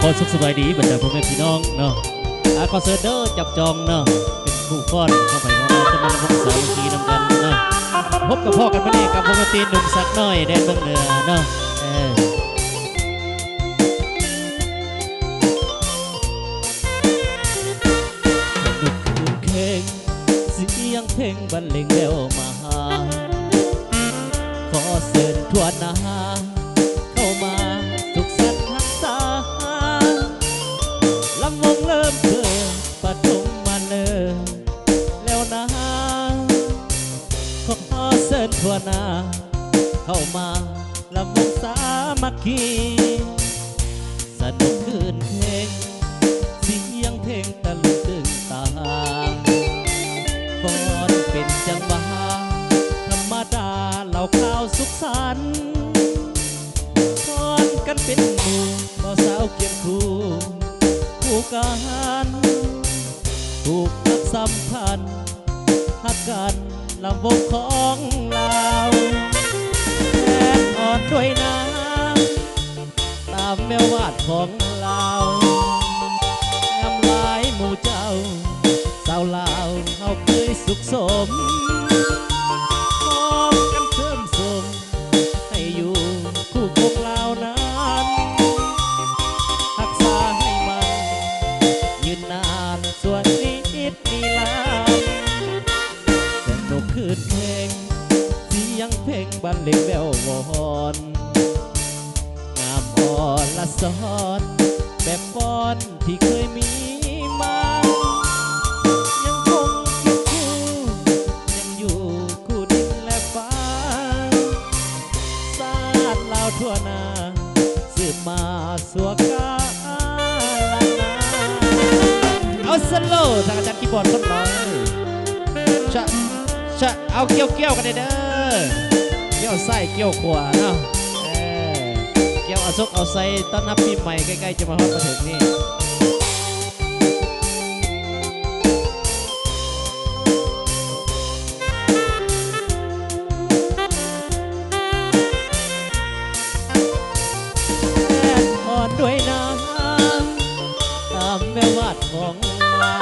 อสุขสบายดีบรรดาพ่อแม่พี่น้องเนาะคอนเสิร์ตเดอร์จับจองเนาะเป็นคู่ก้อนเข้าไปของเราจะมาลงสามัคคีนำกันเนาะพบกับพ่อกันมาเนี่ยกับวงดนตรีหนุ่มสักน้อยแดนเมืองเหนือเนาะดุกคืนเพลงเสียงเพลงบรรเลงแววมาขอเชิญทั่วหน้าเข้ามาทุกสันทักษาลำวงเริ่มเกิดปฐมมาเนิ่มแล้วนะขอเชิญทั่วหน้าเข้ามาลำวงสามัคคีสนุกคืนเพลงเสียงเพลงตะลึงตึงตาฟ้อนเป็นจังหวะธรรมดาเหล่าข่าวสุขสันต์ฟ้อนกันเป็นหมู่บ่สาวเคียงคู่คู่กันถูกรักสัมพันธ์หักกันลำวงของเราแอบอ่อนด้วยน้ำตามแมววาดของเรางามหลายหมู่เจ้าสาวลาวเฮาเคยสุขสมพร้อมกันเพิ่มสมให้อยู่คู่คงลาวนั้นรักษาให้มันยืนนานส่วนนิดมีลานสนุกคืนเพลงเสียงเพลงบรรเลงแวววอนงามอ่อนละซ้อนแบบฟ้อนที่เคยมีมายังคงเคียงคู่ยังอยู่คู่ดินและฟ้าศาสตร์ลาวทั่วหน้าสืบมาสัวกาลานาเอาสโลว์ทางอาจารย์คีย์บอร์ดคนน้อยชะเอาเกี่ยวกันเด้อเกี่ยวไส้เกี่ยวขวาเนาะเกี่ยวเอาซกเอาไส้ต้อนรับปีใหม่ใกล้ๆจะมาฮอดมาถึงนี่อ่อนด้วยน้ำตามแม่วาดของเรา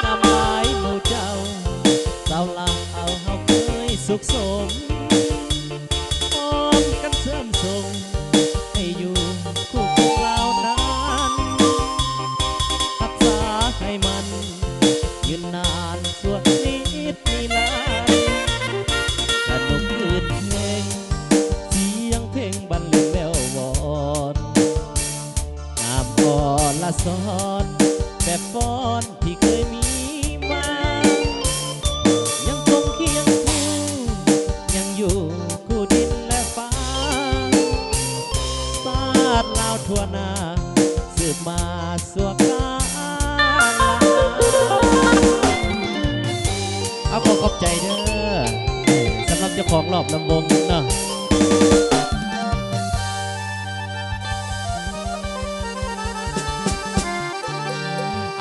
น้ำลายหมู่เจ้าสาวลาวเฮาเคยสุขสมพร้อมกันเสริมส่งให้อยู่คู่พวกเรานั้นรักษาให้มันยืนนานส่วนนิดมีลานสนุกคืนเพลงเสียงเพลงบรรเลงแวววอนงามอ่อนละซ้อนแบบฟ้อนที่เคยมีมายังคงเคียงคู่ยังอยู่คู่ดินและฟ้าศาสตร์ลาวทั่วหน้าสืบมาสัวกาลาเอาขอบใจเด้อสำหรับเจ้าของรอบลำวงเนาะ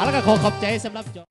แล้วก็ขอบใจสำหรับ